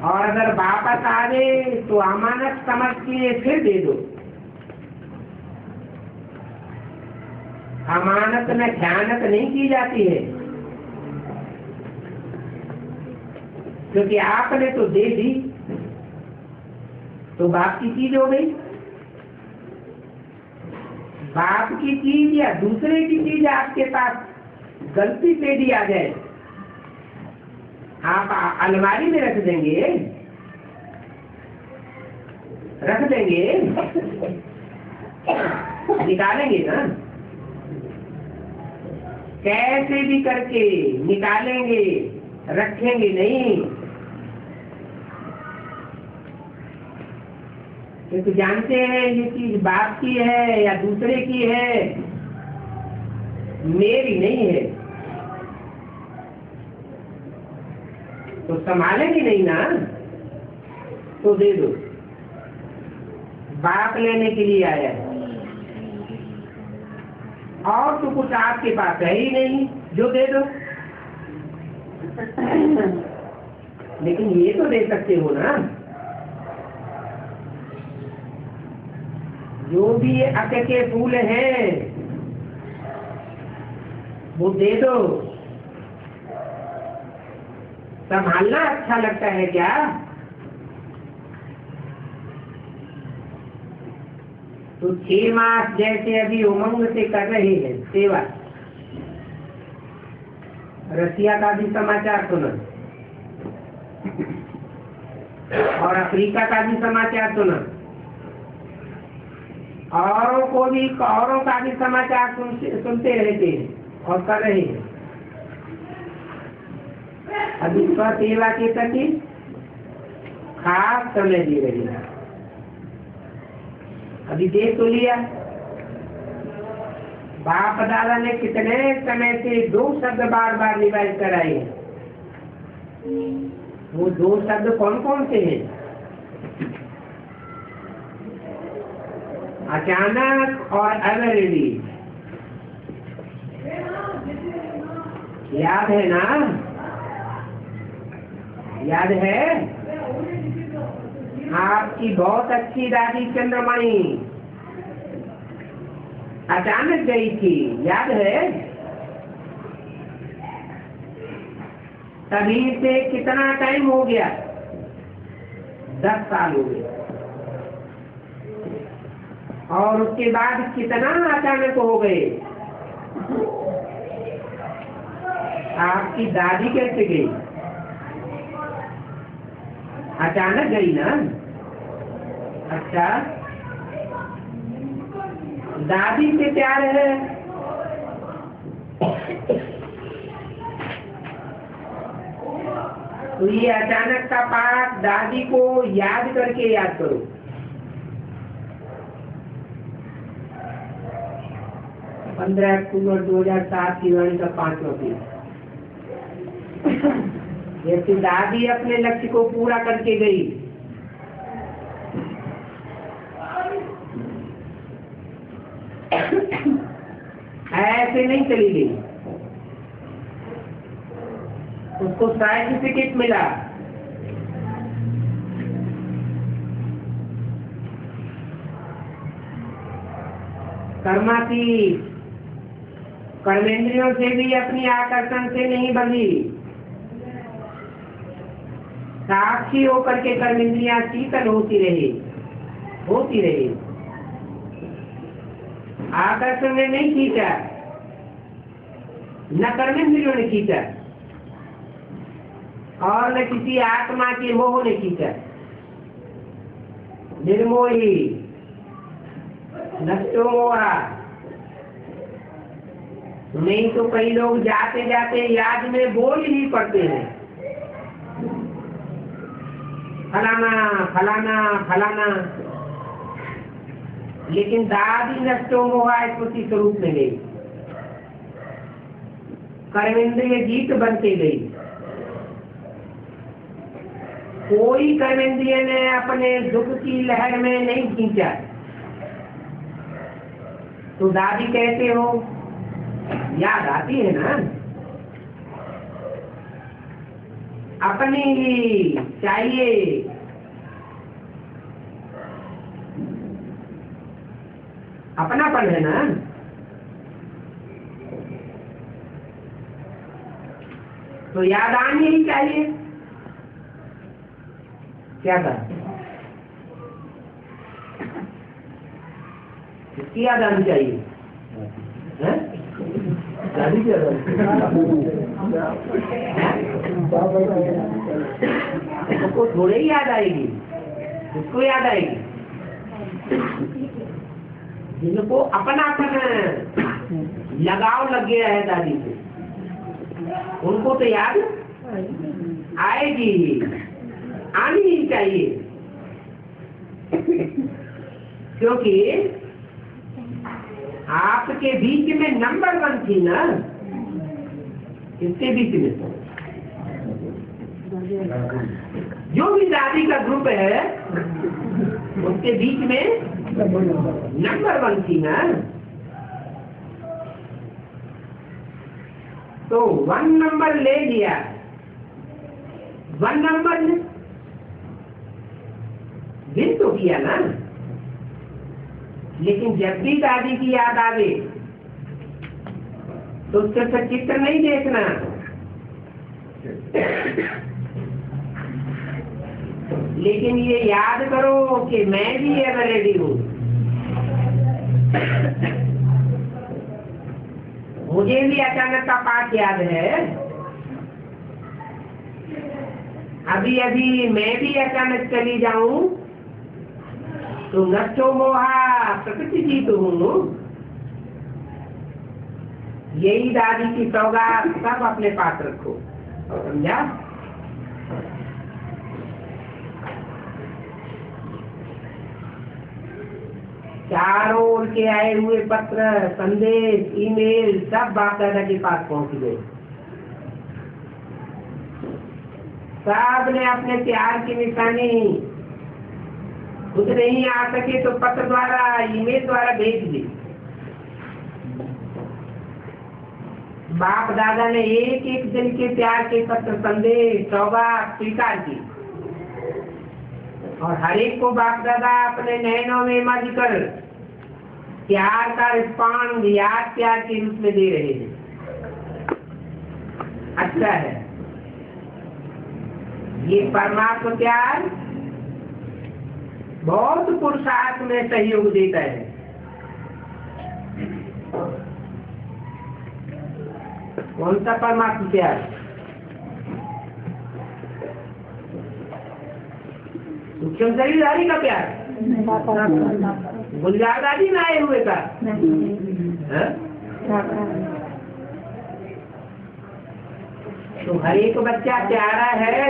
और अगर वापस आ गए तो अमानत समझ के फिर दे दो। अमानत में खयानत नहीं की जाती है, क्योंकि आपने तो दे दी तो बाप की चीज हो गई। बाप की चीज या दूसरे की चीज आपके पास गलती से दी आ जाए, आप अलमारी में रख देंगे? रख देंगे? निकालेंगे ना? कैसे भी करके निकालेंगे, रखेंगे नहीं। क्योंकि जानते हैं ये चीज बाप की है या दूसरे की है, मेरी नहीं है, तो संभालेंगे नहीं ना, तो दे दो। बाप लेने के लिए आया है और तो कुछ आपके पास है ही नहीं जो दे दो। लेकिन ये तो दे सकते हो ना, जो भी ये अके के फूल हैं वो दे दो। संभालना अच्छा लगता है क्या? तो 6 मास जैसे अभी उमंग से कर रहे हैं सेवा, रसिया का भी समाचार सुना और अफ्रीका का भी समाचार सुना, औरों का भी समाचार सुनते रहते हैं और कर रहे हैं। अभी सेवा के प्रति खास समय दे रही है। अभी देख तो लिया, बाप दादा ने कितने समय से 2 शब्द बार बार रिवाइज कराए हैं। वो 2 शब्द कौन कौन से हैं? अचानक और अवेलेबली। याद है ना? याद है? आपकी बहुत अच्छी दादी चंद्रमणि अचानक गई थी, याद है? तभी से कितना टाइम हो गया? 10 साल हो गए। और उसके बाद कितना अचानक हो गए? आपकी दादी कैसे गई? अचानक गई ना? अच्छा, दादी से प्यार है? तो ये अचानक का पाठ दादी को याद करके याद करो। 15 अक्टूबर 2007 की वाणी का 5वां पेज। जैसे दादी अपने लक्ष्य को पूरा करके गई, ऐसे नहीं चली गई, उसको सर्टिफिकेट मिला। कर्मातीत, कर्मेंद्रियों से भी अपनी आकर्षण से नहीं बंधी, साक्षी होकर के कर्मेंद्रियां शीतल होती रही। आकर्षण ने नहीं खींचा, न कर्मेंद्रियों ने खींचा और न किसी आत्मा के मोह ने खींचा। निर्मोही, नष्टो मोहा। नहीं तो कई लोग जाते जाते याद में बोल ही पड़ते हैं, फलाना फलाना फलाना। लेकिन दादी नष्टो मोहा स्मृति स्वरूप में गई, कर्मेंद्रिय जीत बनते गई। कोई कर्मेंद्रिय ने अपने दुख की लहर में नहीं खींचा। तो दादी कहते हो, याद आती है ना? अपनी ही चाहिए। अपनापन है ना? तो याद आनी ही चाहिए। क्या था? किसकी याद आनी चाहिए? दादी की याद उसको थोड़े ही याद आएगी, उसको याद आएगी जिनको अपनापन लगाव लग गया है दादी से, उनको तो याद आएगी, आनी ही चाहिए। क्योंकि आपके बीच में नंबर 1 थी ना, इसके बीच में जो भी दादी का ग्रुप है उसके बीच में नंबर 1 थी ना। तो 1 नंबर ले लिया, 1 नंबर ने दिन तो किया ना। लेकिन जब भी दादी की याद आवे तो उसके चित्र नहीं देखना, लेकिन ये याद करो कि मैं भी एवर रेडी हूँ। मुझे भी अचानक का पाठ याद है। अभी अभी मैं भी अचानक चली जाऊं तो नष्टो मोहा प्रकृति जीत हूँ। यही दादी की सौगात सब अपने पास रखो, समझा? चारों ओर के आए हुए पत्र, संदेश, ईमेल सब बाप दादा के पास पहुंच गए। सब ने अपने प्यार की निशानी खुद नहीं आ सके तो पत्र द्वारा, ईमेल द्वारा भेज दी। बाप दादा ने एक एक दिन के प्यार के पत्र, संदेश, सौगात स्वीकार की और हर एक को बाप दादा अपने नैनों में मज कर प्यार का रिस्पॉन्ड याद प्यार के रूप में दे रहे हैं। अच्छा है, ये परमात्मा प्यार बहुत पुरुषार्थ में सहयोग देता है। कौन सा परमात्मा प्यार? सूक्ष्म शरीरधारी का प्यार, गुलजार दादी में आए हुए का। तो हर एक बच्चा प्यारा है,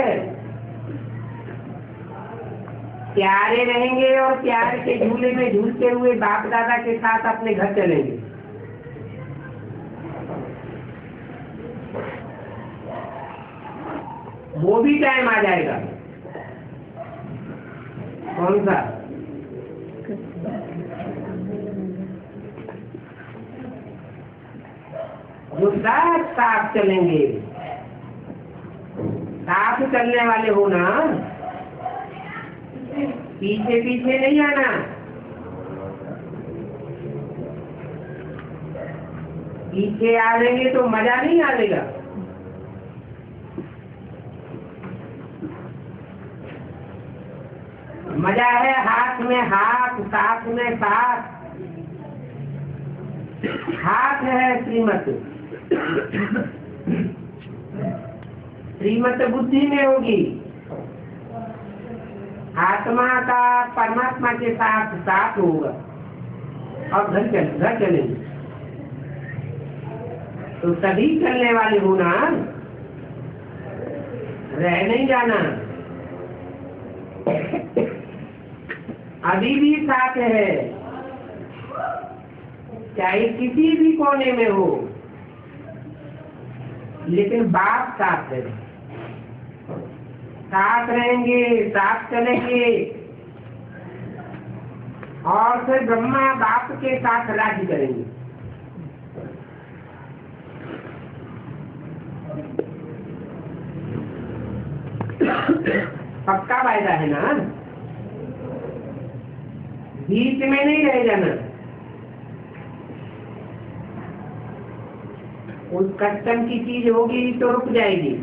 प्यारे रहेंगे और प्यार के झूले में झूलते हुए बाप दादा के साथ अपने घर चलेंगे। वो भी टाइम आ जाएगा। कौन सा? जो साथ साथ चलेंगे, साथ चलने वाले हो ना, पीछे पीछे नहीं आना। पीछे आएंगे तो मजा नहीं आएगा। मजा है हाथ में हाथ, साथ में साथ। हाथ है श्रीमत, श्रीमत बुद्धि में होगी। आत्मा का परमात्मा के साथ साथ होगा और घर चलेंगे तो तभी चलने वाले होना, रह नहीं जाना। अभी भी साथ है, चाहे किसी भी कोने में हो, लेकिन बाप साथ है। साथ रहेंगे, साथ चलेंगे और फिर ब्रह्मा बाप के साथ राज्य करेंगे। पक्का वायदा है ना, बीच में नहीं रह जाना। उस कस्टम की चीज होगी तो रुक जाएगी।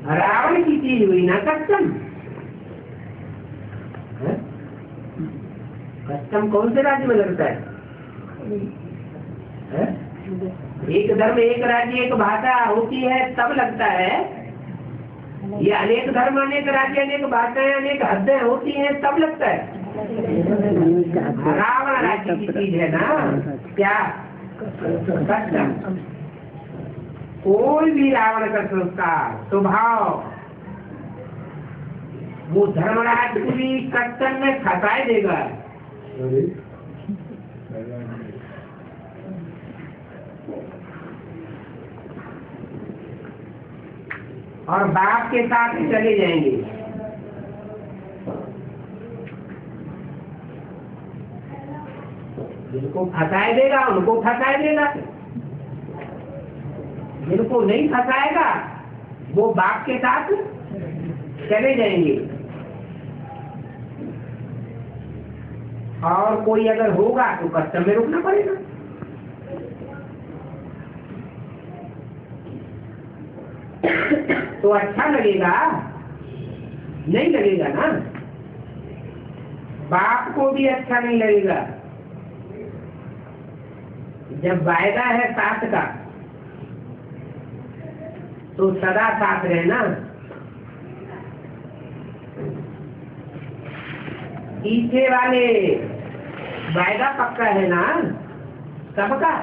रावण की चीज हुई ना कस्टम। कस्टम कौन से राज्य में लगता है? एक धर्म, एक राज्य, एक भाषा होती है तब लगता है। ये अनेक धर्म, अनेक राज्य, अनेक भाषाएं, अनेक हदें होती हैं तब लगता है। रावण राज्य की चीज है ना, क्या कस्टम। कोई भी रावण का संस्कार, स्वभाव, वो धर्मराज भी कस्टम में फंसाए देगा। और बाप के साथ चले जाएंगे। जिनको फंसाए देगा उनको फंसाए देगा, जिनको नहीं फंसाएगा वो बाप के साथ चले जाएंगे। और कोई अगर होगा तो कस्टम में रुकना पड़ेगा। तो अच्छा लगेगा? नहीं लगेगा ना। बाप को भी अच्छा नहीं लगेगा। जब वायदा है साथ का तो सदा साथ रहना। पीछे वाले वायदा पक्का है ना सबका?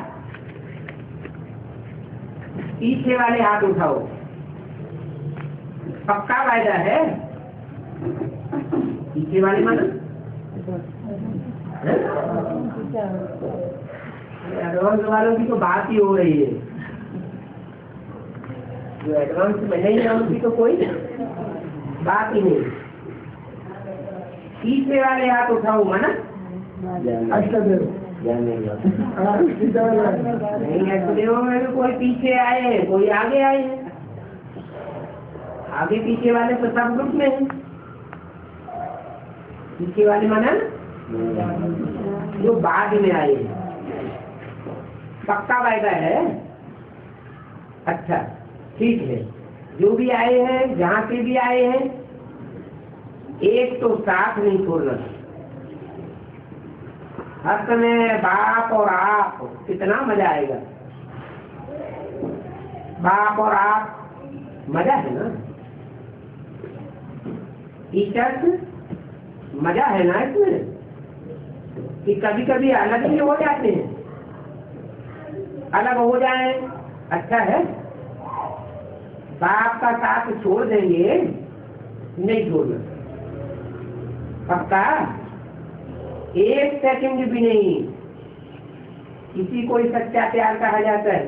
पीछे वाले हाथ उठाओ, पक्का वायदा है? पीछे वाले मानो एडवांस वालों की तो बात ही हो रही है। जो एडवांस में नहीं है उनकी तो कोई बात ही नहीं। पीछे वाले हाथ उठाओ माना नहीं अष्टदेव में भी कोई पीछे आए हैं, कोई आगे आए हैं। आगे पीछे वाले तो सब ग्रुप में है। पीछे वाले माना जो बाद में आए हैं। पक्का वायदा है। अच्छा ठीक है, जो भी आए हैं जहाँ से भी आए हैं एक तो साथ नहीं छोड़ना। हर समय बाप और आप, कितना मजा आएगा। बाप और आप मजा है ना। टीचर्स मजा है ना इसमें कि कभी कभी अलग भी हो जाते हैं। अलग हो जाए अच्छा है। बाप का साथ छोड़ देंगे नहीं छोड़ना। पक्का? एक सेकंड भी नहीं। किसी को सच्चा प्यार कहा जाता है,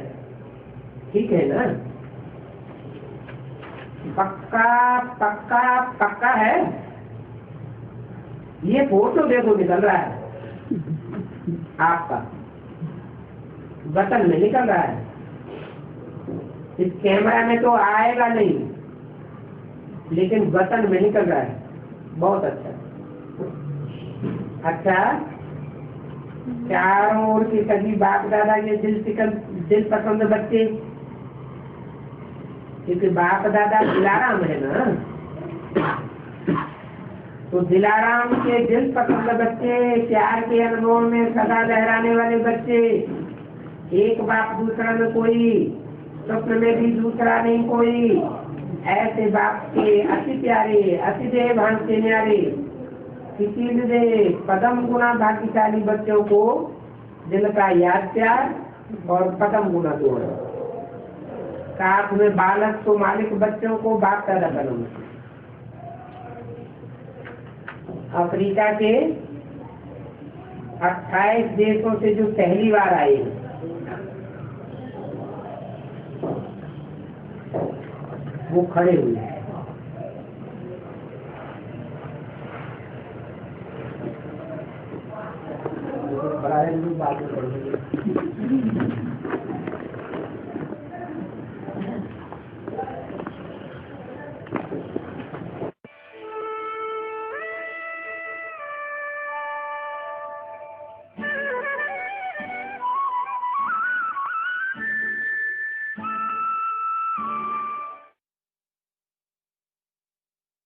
ठीक है ना। पक्का पक्का पक्का है। ये फोटो देखो निकल रहा है आपका, वतन में निकल रहा है। इस कैमरा में तो आएगा नहीं, लेकिन वतन में निकल रहा है। बहुत अच्छा। अच्छा, चारों ओर के सभी बाप दादा के दिल पसंद बच्चे, क्योंकि बाप दादा दिलाराम है ना, तो दिलाराम के दिल पसंद बच्चे, प्यार के अनुभव में सदा लहराने वाले बच्चे। एक बाप दूसरा में कोई, स्वप्न में भी दूसरा नहीं कोई। ऐसे बाप के अति प्यारे, अति देह भान के न्यारे, किसी दे पदम गुना भाग्यशाली बच्चों को दिल का याद प्यार और पदम गुना जोड़। साथ में बालक तो मालिक बच्चों को बाप पैदा करूँ। अफ्रीका के 28 देशों से जो पहली बार आए वो खड़े हुए। बात